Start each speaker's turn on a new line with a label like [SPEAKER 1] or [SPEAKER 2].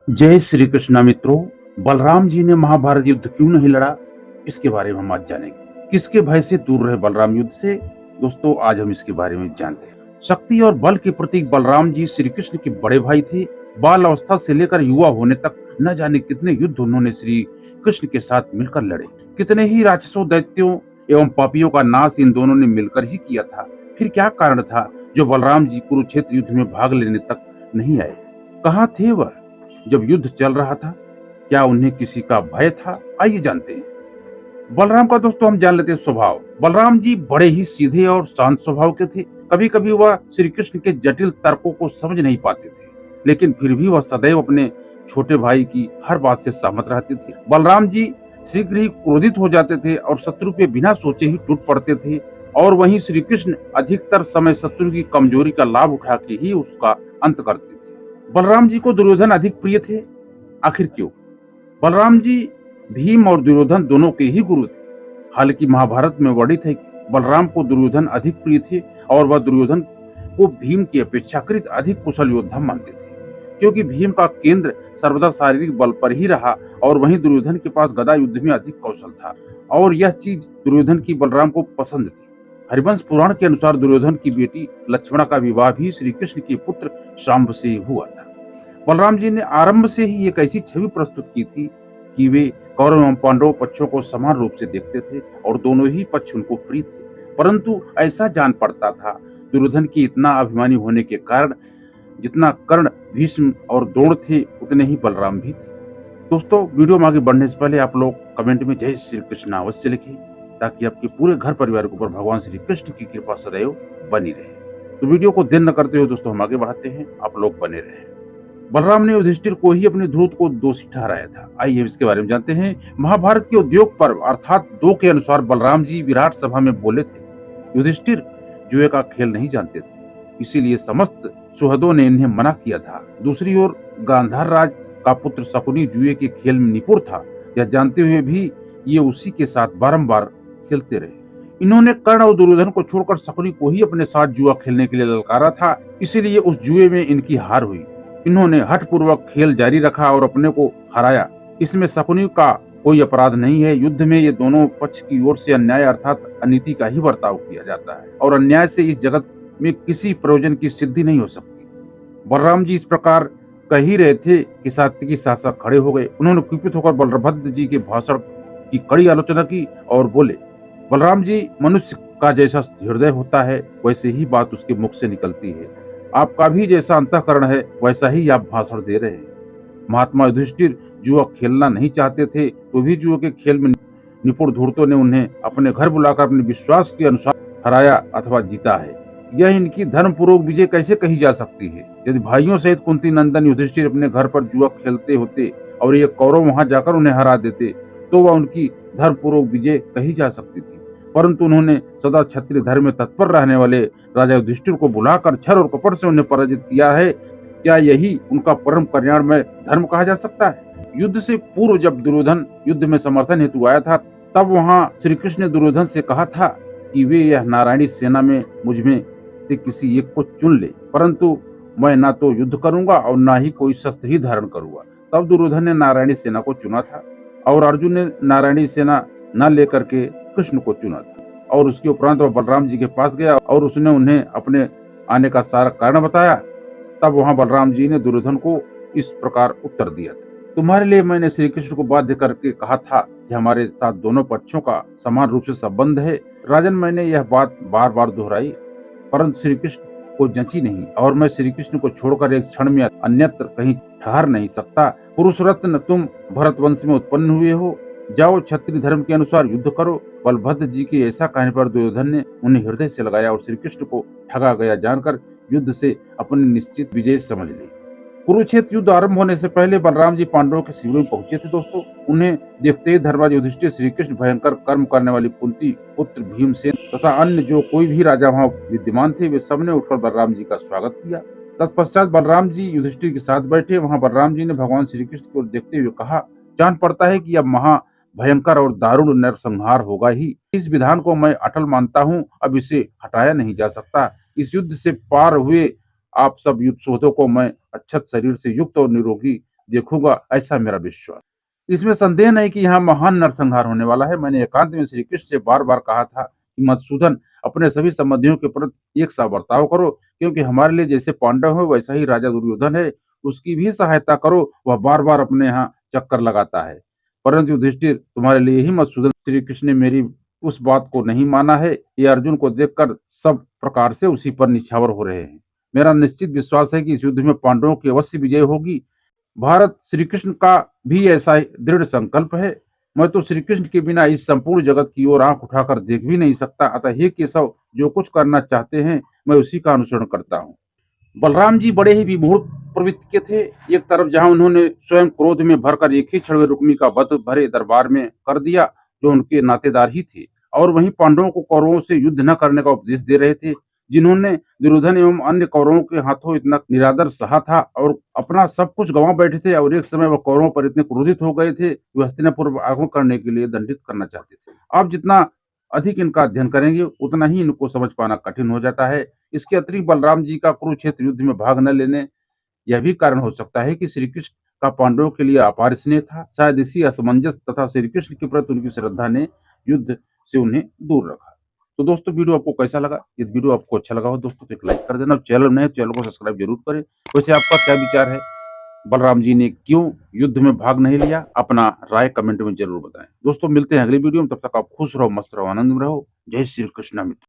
[SPEAKER 1] जय श्री कृष्णा मित्रों। बलराम जी ने महाभारत युद्ध क्यों नहीं लड़ा, इसके बारे में हम आज जानेंगे। किसके भय से दूर रहे बलराम युद्ध से? दोस्तों, आज हम इसके बारे में जानते हैं। शक्ति और बल के प्रतीक बलराम जी श्री कृष्ण के बड़े भाई थे। बाल अवस्था से लेकर युवा होने तक न जाने कितने युद्ध उन्होंने श्री कृष्ण के साथ मिलकर लड़े। कितने ही राक्षसों, दैत्यों एवं पापियों का नाश इन दोनों ने मिलकर ही किया था। फिर क्या कारण था जो बलराम जी कुरुक्षेत्र युद्ध में भाग लेने तक नहीं आए? कहाँ थे वह जब युद्ध चल रहा था? क्या उन्हें किसी का भय था? आइए जानते हैं। बलराम का दोस्तों हम जान लेते हैं स्वभाव। बलराम जी बड़े ही सीधे और शांत स्वभाव के थे। कभी कभी वह श्री कृष्ण के जटिल तर्कों को समझ नहीं पाते थे, लेकिन फिर भी वह सदैव अपने छोटे भाई की हर बात से सहमत रहते थे। बलराम जी शीघ्र ही क्रोधित हो जाते थे और शत्रु पे बिना सोचे ही टूट पड़ते थे। और वहीं श्री कृष्ण अधिकतर समय शत्रु की कमजोरी का लाभ उठा के ही उसका अंत करते थे। बलराम जी को दुर्योधन अधिक प्रिय थे। आखिर क्यों? बलराम जी भीम और दुर्योधन दोनों के ही गुरु थे। हालांकि महाभारत में वर्णित है कि बलराम को दुर्योधन अधिक प्रिय थे और वह दुर्योधन को भीम की अपेक्षाकृत अधिक कुशल योद्धा मानते थे, क्योंकि भीम का केंद्र सर्वदा शारीरिक बल पर ही रहा और वहीं दुर्योधन के पास गदा युद्ध में अधिक कौशल था। और यह चीज दुर्योधन की बलराम को पसंद थी। हरिवंश पुराण के अनुसार दुर्योधन की बेटी लक्ष्मणा का विवाह भी श्री कृष्ण के पुत्र शाम्ब से हुआ था। बलराम जी ने आरंभ से ही एक ऐसी छवि प्रस्तुत की थी कि वे कौरव एवं पांडव पक्षों को समान रूप से देखते थे और दोनों ही पक्ष उनको प्रिय थे। परंतु ऐसा जान पड़ता था दुर्योधन के इतना अभिमानी होने के कारण जितना कर्ण, भीष्म और द्रोण थे उतने ही बलराम भी थे। दोस्तों, वीडियो में आगे बढ़ने से पहले आप लोग कमेंट में जय श्री कृष्ण अवश्य लिखें, ताकि आपके पूरे घर परिवार के ऊपर भगवान श्री कृष्ण की कृपा सदैव बनी रहे। तो वीडियो को देर न करते हुए दोस्तों हम आगे बढ़ाते हैं, आप लोग बने रहे। बलराम ने युधिष्ठिर को ही अपने ध्रुव को दोषी ठहराया था। आइए इसके बारे में जानते हैं। महाभारत के उद्योग पर्व अर्थात 2 के अनुसार बलराम जी विराट सभा में बोले थे, युधिष्ठिर जुए का खेल नहीं जानते थे, इसीलिए समस्त सुहृदों ने इन्हें मना किया था। दूसरी ओर गांधार राज का पुत्र शकुनी जुए के खेल में निपुण था। यह जानते हुए भी ये उसी के साथ बारंबार खेलते रहे। इन्होंने कर्ण और दुर्योधन को छोड़कर शकुनी को ही अपने साथ जुआ खेलने के लिए ललकारा था, इसीलिए उस जुए में इनकी हार हुई। इन्होंने हठपूर्वक खेल जारी रखा और अपने को हराया। इसमें शकुनी का कोई अपराध नहीं है। युद्ध में ये दोनों पक्ष की ओर से अन्याय अर्थात अनीति का ही बर्ताव किया जाता है और अन्याय से इस जगत में किसी प्रयोजन की सिद्धि नहीं हो सकती। बलराम जी इस प्रकार कह ही रहे थे कि सात्विकी शासक खड़े हो गए। उन्होंने कुपित होकर बलभद्र जी के भाषण की कड़ी आलोचना की और बोले, बलराम जी, मनुष्य का जैसा हृदय होता है वैसे ही बात उसके मुख से निकलती है। आपका भी जैसा अंतःकरण है वैसा ही आप भाषण दे रहे हैं। महात्मा युधिष्ठिर जुआ खेलना नहीं चाहते थे, तो भी जुए के खेल में निपुण धूर्तों ने उन्हें अपने घर बुलाकर अपने विश्वास के अनुसार हराया अथवा जीता है। यह इनकी धर्मपूर्वक विजय कैसे कही जा सकती है? यदि भाइयों सहित कुंती नंदन युधिष्ठिर अपने घर पर जुआ खेलते होते और ये कौरव वहां जाकर उन्हें हरा देते, तो वह उनकी धर्मपूर्वक विजय कही जा सकती थी। परंतु उन्होंने सदा क्षत्रिय धर्म में तत्पर रहने वाले राजा युधिष्ठिर को बुलाकर छल और कपट से उन्हें पराजित किया है। क्या यही उनका परम कल्याणमय धर्म कहा जा सकता है? युद्ध से पूर्व जब दुर्योधन युद्ध में समर्थन हेतु आया था, तब वहां श्री कृष्ण ने दुर्योधन से कहा था कि वे यह नारायणी सेना में मुझ में से किसी एक को चुन ले, परंतु मैं ना तो युद्ध करूंगा और ना ही कोई शस्त्र ही धारण करूंगा। तब दुर्योधन ने नारायणी सेना को चुना था और अर्जुन ने नारायणी सेना न लेकर के कृष्ण को चुना था। और उसके उपरांत वह बलराम जी के पास गया और उसने उन्हें अपने आने का सारा कारण बताया। तब वहां बलराम जी ने दुर्योधन को इस प्रकार उत्तर दिया था, तुम्हारे लिए मैंने श्री कृष्ण को बाध्य करके कहा था कि हमारे साथ दोनों पक्षों का समान रूप से संबंध है। राजन, मैंने यह बात बार बार दोहराई, परंतु श्री कृष्ण को जंची नहीं और मैं श्री कृष्ण को छोड़कर एक क्षण में अन्यत्र कहीं ठहर नहीं सकता। पुरुष रत्न, तुम भरत वंश में उत्पन्न हुए हो, जाओ क्षत्रिय धर्म के अनुसार युद्ध करो। बलभद्र जी के ऐसा कहने पर दुर्योधन ने उन्हें हृदय से लगाया और श्री कृष्ण को ठगा गया जानकर युद्ध से अपनी निश्चित विजय समझ ली। कुरुक्षेत्र युद्ध आरंभ होने से पहले बलराम जी पांडवों के शिविर में पहुंचे थे। दोस्तों, उन्हें देखते ही धर्मराज युधिष्ठिर, श्री कृष्ण, भयंकर कर्म करने वाली कुंती पुत्र भीमसेन तथा अन्य जो कोई भी राजा वहां विद्यमान थे, वे सबने उठकर बलराम जी का स्वागत किया। तत्पश्चात बलराम जी युधिष्ठिर के साथ बैठे। वहां बलराम जी ने भगवान श्री कृष्ण को देखते हुए कहा, जान पड़ता है कि अब महा भयंकर और दारुण नरसंहार होगा ही। इस विधान को मैं अटल मानता हूँ, अब इसे हटाया नहीं जा सकता। इस युद्ध से पार हुए आप सब युद्ध सोधों को मैं अच्छत शरीर से युक्त और निरोगी देखूंगा, ऐसा मेरा विश्वास। इसमें संदेह नहीं कि यहाँ महान नरसंहार होने वाला है। मैंने एकांत में श्री कृष्ण से बार बार कहा था कि मधुसूदन, अपने सभी संबंधियों के प्रति एक सा बर्ताव करो, क्योंकि हमारे लिए जैसे पांडव है वैसा ही राजा दुर्योधन है, उसकी भी सहायता करो, वह बार बार अपने यहाँ चक्कर लगाता है। परंतु युधिष्ठिर, तुम्हारे लिए ही मधुसूदन श्री कृष्ण ने मेरी उस बात को नहीं माना है। ये अर्जुन को देखकर सब प्रकार से उसी पर निछावर हो रहे हैं। मेरा निश्चित विश्वास है कि इस युद्ध में पांडवों की अवश्य विजय होगी। भारत श्री कृष्ण का भी ऐसा दृढ़ संकल्प है। मैं तो श्री कृष्ण के बिना इस संपूर्ण जगत की ओर आंख उठाकर देख भी नहीं सकता। अतः हे केशव, जो कुछ करना चाहते हैं मैं उसी का अनुसरण करता हूँ। बलराम जी बड़े ही विमूढ़ प्रवृत्ति के थे। एक तरफ जहां उन्होंने स्वयं क्रोध में भरकर एक ही क्षण में रुक्मी का वध भरे दरबार में कर दिया, जो उनके नातेदार ही थे, और वहीं पांडवों को कौरवों से युद्ध न करने का उपदेश दे रहे थे, जिन्होंने दुर्योधन एवं अन्य कौरवों के हाथों इतना निरादर सहा था और अपना सब कुछ गंवा बैठे थे, और एक समय वह कौरवों पर इतने क्रोधित हो गए थे, वे हस्तिनापुर पर आगमन करने के लिए दंडित करना चाहते थे। आप जितना अधिक इनका अध्ययन करेंगे उतना ही इनको समझ पाना कठिन हो जाता है। इसके अतिरिक्त बलराम जी का कुरुक्षेत्र युद्ध में भाग न लेने यह भी कारण हो सकता है कि श्री कृष्ण का पांडवों के लिए अपार स्नेह था। शायद इसी असमंजस तथा श्री कृष्ण के प्रति उनकी श्रद्धा ने युद्ध से उन्हें दूर रखा। तो दोस्तों, वीडियो आपको कैसा लगा? यदि वीडियो आपको अच्छा लगा हो दोस्तों तो एक लाइक कर देना। चैनल नए चैनल को सब्सक्राइब जरूर करें। वैसे आपका क्या विचार है, बलराम जी ने क्यों युद्ध में भाग नहीं लिया? अपना राय कमेंट में जरूर बताएं। दोस्तों, मिलते हैं अगली वीडियो में। तब तक आप खुश रहो, मस्त रहो, आनंद में रहो। जय श्री कृष्ण मित्र।